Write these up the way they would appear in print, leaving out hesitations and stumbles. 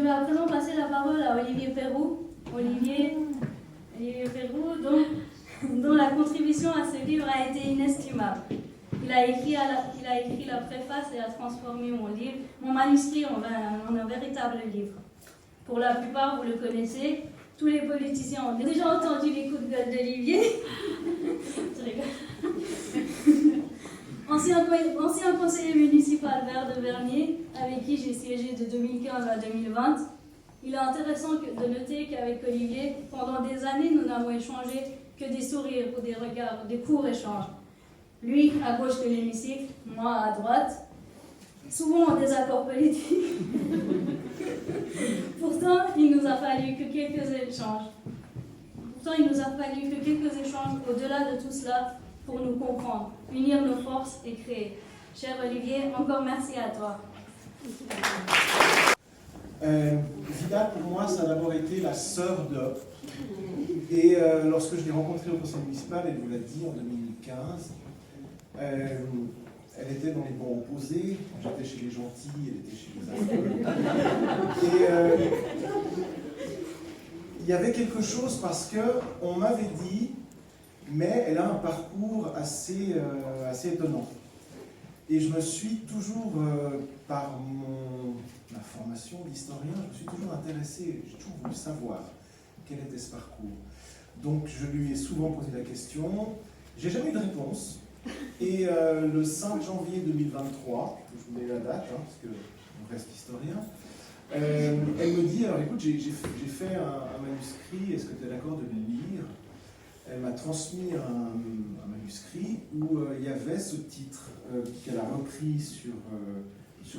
je vais à présent passer la parole à Olivier Perroux. Olivier Perroux, dont la contribution à ce livre a été inestimable. Il a écrit la préface et a transformé mon manuscrit en un véritable livre. Pour la plupart, vous le connaissez, tous les politiciens ont déjà entendu les coups de gueule d'Olivier. Je rigole. Ancien conseiller municipal maire de Vernier, avec qui j'ai siégé de 2015 à 2020, il est intéressant de noter qu'avec Olivier, pendant des années, nous n'avons échangé que des sourires ou des regards, des courts échanges. Lui à gauche de l'hémicycle, moi à droite, souvent en désaccord politique. Pourtant, il nous a fallu que quelques échanges. Au-delà de tout cela, pour nous comprendre, unir nos forces et créer. Cher Olivier, encore merci à toi. Vida, pour moi, ça a d'abord été la sœur de. Et lorsque je l'ai rencontrée au conseil municipal, elle vous l'a dit en 2015, elle était dans les bancs opposés. J'étais chez les gentils, elle était chez les affreux. Et il y avait quelque chose parce qu'on m'avait dit, mais elle a un parcours assez étonnant. Et je me suis toujours, par ma formation d'historien, je me suis toujours intéressé, j'ai toujours voulu savoir quel était ce parcours. Donc je lui ai souvent posé la question, j'ai jamais eu de réponse. Et le 5 janvier 2023, je vous mets la date, parce qu'on reste historien, elle me dit, alors écoute, j'ai fait un manuscrit, est-ce que tu es d'accord de le lire? Elle m'a transmis un manuscrit où il y avait ce titre qu'elle a repris sur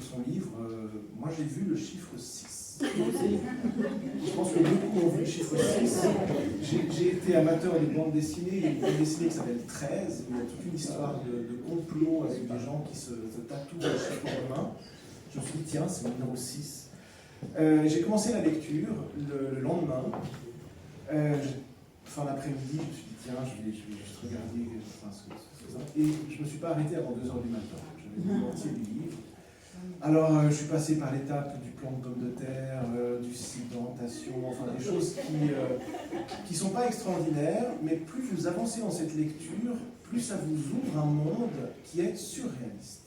son livre. Moi, j'ai vu le chiffre 6. Je pense que beaucoup ont vu le chiffre 6. J'ai été amateur des bandes dessinées. Il y a une bande dessinée qui s'appelle 13. Il y a toute une histoire de complot avec des gens qui se tatouent le chiffre romain. Je me suis dit, tiens, c'est le numéro 6. J'ai commencé la lecture le lendemain. Fin d'après-midi, je me suis dit, tiens, je vais juste regarder ce que c'est. Et je ne me suis pas arrêté avant 2h du matin. J'avais lu l'entier du livre. Alors, je suis passé par l'étape du plan de pommes de terre, du site d'orientation, enfin des choses qui ne sont pas extraordinaires, mais plus vous avancez dans cette lecture, plus ça vous ouvre un monde qui est surréaliste.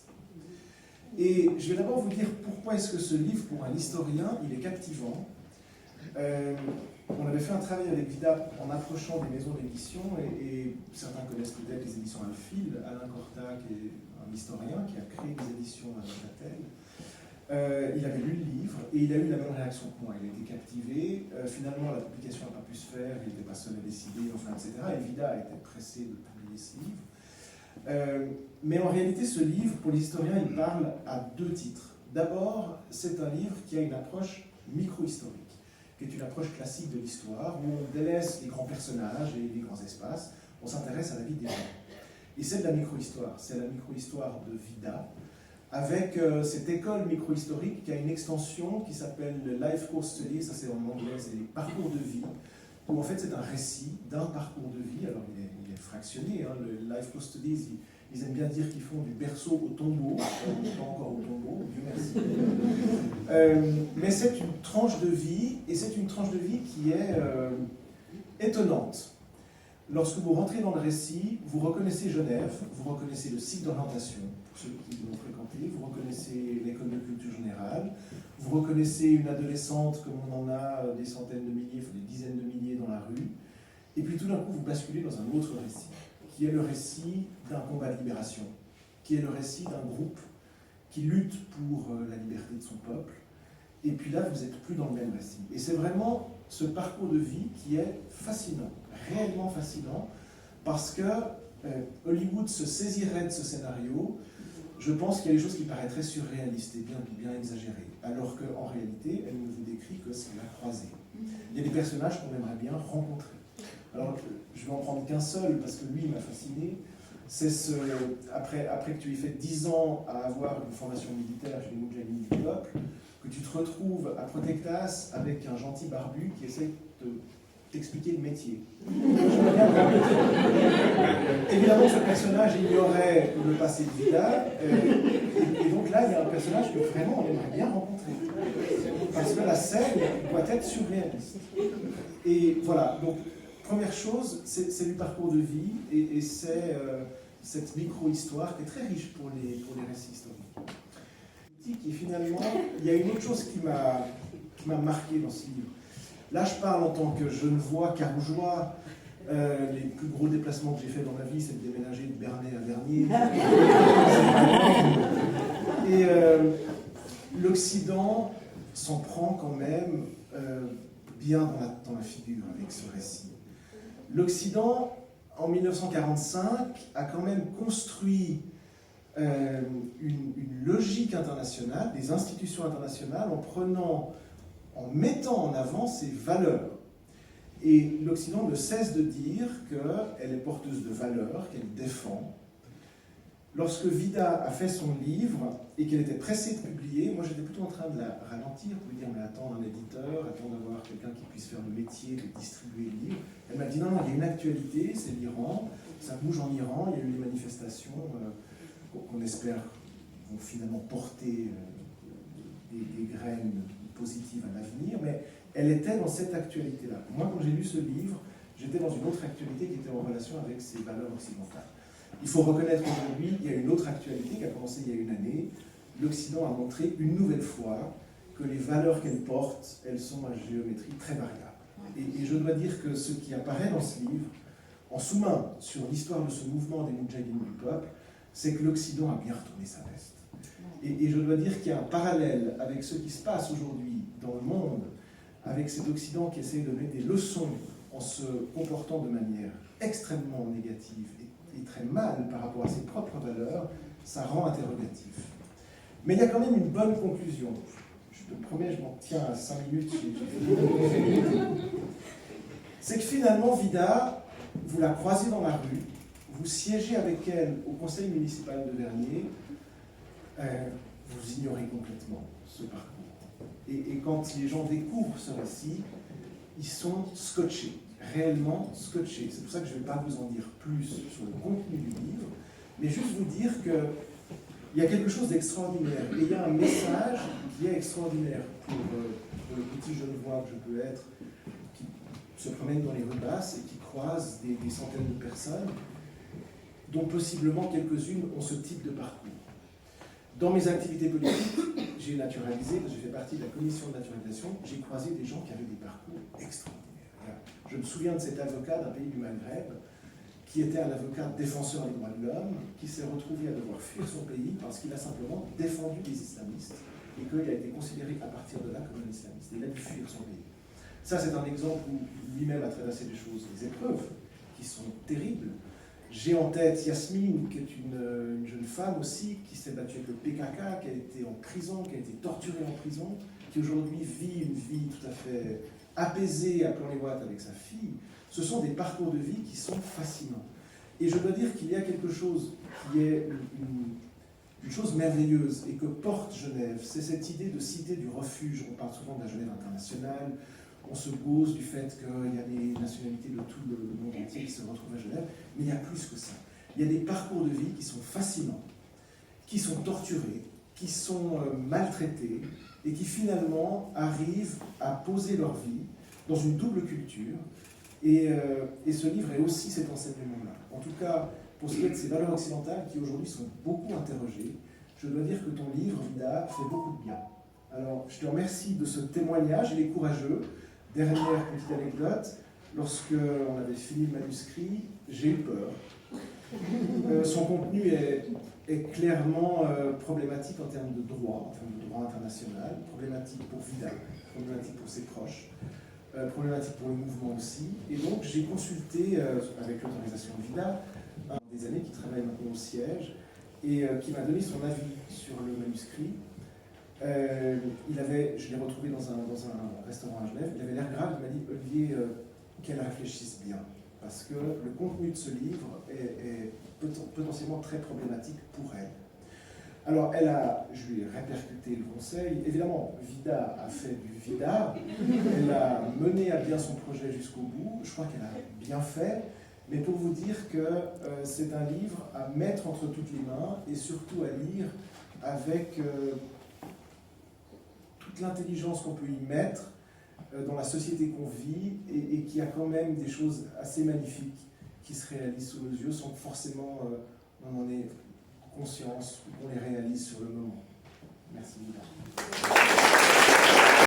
Et je vais d'abord vous dire pourquoi est-ce que ce livre, pour un historien, il est captivant. On avait fait un travail avec Vida en approchant des maisons d'édition et certains connaissent peut-être les éditions Alphil. Alain Cortac est un historien qui a créé des éditions à Châtel. Il avait lu le livre et il a eu la même réaction que moi. Il a été captivé. Finalement, la publication n'a pas pu se faire. Il n'était pas seul à décider, enfin, etc. Et Vida a été pressé de publier ce livre. Mais en réalité, ce livre, pour les historiens, il parle à deux titres. D'abord, c'est un livre qui a une approche micro-historique, qui est une approche classique de l'histoire, où on délaisse les grands personnages et les grands espaces, on s'intéresse à la vie des gens. Et c'est de la micro-histoire, c'est la micro-histoire de Vida, avec cette école micro-historique qui a une extension qui s'appelle le Life Course Study, ça c'est en anglais, c'est les parcours de vie, où en fait c'est un récit d'un parcours de vie, alors il est fractionné, le Life Course Studies, ils aiment bien dire qu'ils font du berceau au tombeau, pas encore au tombeau, Dieu merci. Mais c'est une tranche de vie, et c'est une tranche de vie qui est étonnante. Lorsque vous rentrez dans le récit, vous reconnaissez Genève, vous reconnaissez le site d'orientation, pour ceux qui l'ont fréquenté, vous reconnaissez l'école de culture générale, vous reconnaissez une adolescente comme on en a des centaines de milliers, enfin des dizaines de milliers dans la rue, et puis tout d'un coup vous basculez dans un autre récit, qui est le récit d'un combat de libération, qui est le récit d'un groupe qui lutte pour la liberté de son peuple, et puis là vous n'êtes plus dans le même récit. Et c'est vraiment ce parcours de vie qui est fascinant, réellement fascinant, parce que Hollywood se saisirait de ce scénario. Je pense qu'il y a des choses qui paraîtraient surréalistes et bien exagérées, alors qu'en réalité, elle ne vous décrit que ce qu'elle a croisé. Il y a des personnages qu'on aimerait bien rencontrer. Alors, je vais en prendre qu'un seul, parce que lui, il m'a fasciné. C'est après que tu aies fait 10 ans à avoir une formation militaire chez les Moudjahidines du peuple, que tu te retrouves à Protectas avec un gentil barbu qui essaie de t'expliquer le métier. Je me bien le remplir. Évidemment, ce personnage ignorait le passé de Vida, et donc là, il y a un personnage que vraiment on aimerait bien rencontrer. Parce que la scène doit être surréaliste. Et voilà, donc, première chose, c'est du parcours de vie, et c'est cette micro-histoire qui est très riche pour les récits historiques. Et finalement, il y a une autre chose qui m'a marqué dans ce livre. Là, je parle en tant que Genevois, Carougeois. Les plus gros déplacements que j'ai faits dans ma vie, c'est de déménager de Bernay à Vernier. Et l'Occident s'en prend quand même bien dans la figure avec ce récit. L'Occident, en 1945, a quand même construit une logique internationale, des institutions internationales, en mettant en avant ses valeurs. Et l'Occident ne cesse de dire qu'elle est porteuse de valeurs, qu'elle défend. Lorsque Vida a fait son livre et qu'elle était pressée de publier, moi j'étais plutôt en train de la ralentir pour lui dire mais attends un éditeur, attends d'avoir quelqu'un qui puisse faire le métier de distribuer le livre. Elle m'a dit non, il y a une actualité, c'est l'Iran, ça bouge en Iran, il y a eu des manifestations qu'on espère vont finalement porter des graines positives à l'avenir, mais elle était dans cette actualité-là. Moi, quand j'ai lu ce livre, j'étais dans une autre actualité qui était en relation avec ses valeurs occidentales. Il faut reconnaître qu'aujourd'hui, il y a une autre actualité qui a commencé il y a une année. L'Occident a montré une nouvelle fois que les valeurs qu'elle porte, elles sont à géométrie très variable. Et je dois dire que ce qui apparaît dans ce livre, en sous-main sur l'histoire de ce mouvement des Moudjahidines du peuple, c'est que l'Occident a bien retourné sa veste. Et je dois dire qu'il y a un parallèle avec ce qui se passe aujourd'hui dans le monde, avec cet Occident qui essaie de donner des leçons en se comportant de manière extrêmement négative et très mal par rapport à ses propres valeurs, ça rend interrogatif. Mais il y a quand même une bonne conclusion. Je te promets, je m'en tiens à 5 minutes. C'est que finalement, Vida, vous la croisez dans la rue, vous siégez avec elle au conseil municipal de Vernier, vous ignorez complètement ce parcours. Et quand les gens découvrent ce récit, ils sont scotchés, réellement scotchés. C'est pour ça que je ne vais pas vous en dire plus sur le contenu du livre, mais juste vous dire qu'il y a quelque chose d'extraordinaire. Et il y a un message qui est extraordinaire pour le petit Genevois que je peux être, qui se promène dans les rues basses et qui croise des centaines de personnes, dont possiblement quelques-unes ont ce type de parcours. Dans mes activités politiques, j'ai naturalisé, j'ai fait partie de la commission de naturalisation, j'ai croisé des gens qui avaient des parcours extraordinaires. Je me souviens de cet avocat d'un pays du Maghreb, qui était un avocat défenseur des droits de l'homme, qui s'est retrouvé à devoir fuir son pays parce qu'il a simplement défendu les islamistes et qu'il a été considéré à partir de là comme un islamiste. Il a dû fuir son pays. Ça, c'est un exemple où lui-même a traversé des choses, des épreuves qui sont terribles. J'ai en tête Yasmine, qui est une jeune femme aussi, qui s'est battue avec le PKK, qui a été en prison, qui a été torturée en prison, qui aujourd'hui vit une vie tout à fait apaisée à Plan-les-Ouates avec sa fille. Ce sont des parcours de vie qui sont fascinants. Et je dois dire qu'il y a quelque chose qui est une chose merveilleuse et que porte Genève, c'est cette idée de cité du refuge. On parle souvent de la Genève internationale, on se pose du fait qu'il y a des nationalités de tout le monde entier qui se retrouvent à Genève, mais il y a plus que ça. Il y a des parcours de vie qui sont fascinants, qui sont torturés, qui sont maltraités, et qui finalement arrivent à poser leur vie dans une double culture. Et ce livre est aussi cet enseignement-là. En tout cas, pour ce qui est de ces valeurs occidentales qui aujourd'hui sont beaucoup interrogées, je dois dire que ton livre, Vida, fait beaucoup de bien. Alors, je te remercie de ce témoignage, il est courageux. Dernière petite anecdote, lorsque on avait fini le manuscrit, j'ai eu peur. Son contenu est clairement problématique en termes de droit international, problématique pour Vida, problématique pour ses proches, problématique pour le mouvement aussi. Et donc j'ai consulté, avec l'autorisation de Vida, un des années qui travaille maintenant au siège, et qui m'a donné son avis sur le manuscrit. Je l'ai retrouvé dans un restaurant à Genève, il avait l'air grave, il m'a dit « Olivier, qu'elle réfléchisse bien ». Parce que le contenu de ce livre est potentiellement très problématique pour elle. Alors, je lui ai répercuté le conseil. Évidemment, Vida a fait du Vida. Elle a mené à bien son projet jusqu'au bout. Je crois qu'elle a bien fait. mais pour vous dire que c'est un livre à mettre entre toutes les mains et surtout à lire avec toute l'intelligence qu'on peut y mettre dans la société qu'on vit et qui a quand même des choses assez magnifiques qui se réalisent sous nos yeux sans que forcément on en ait conscience ou qu'on les réalise sur le moment. Merci.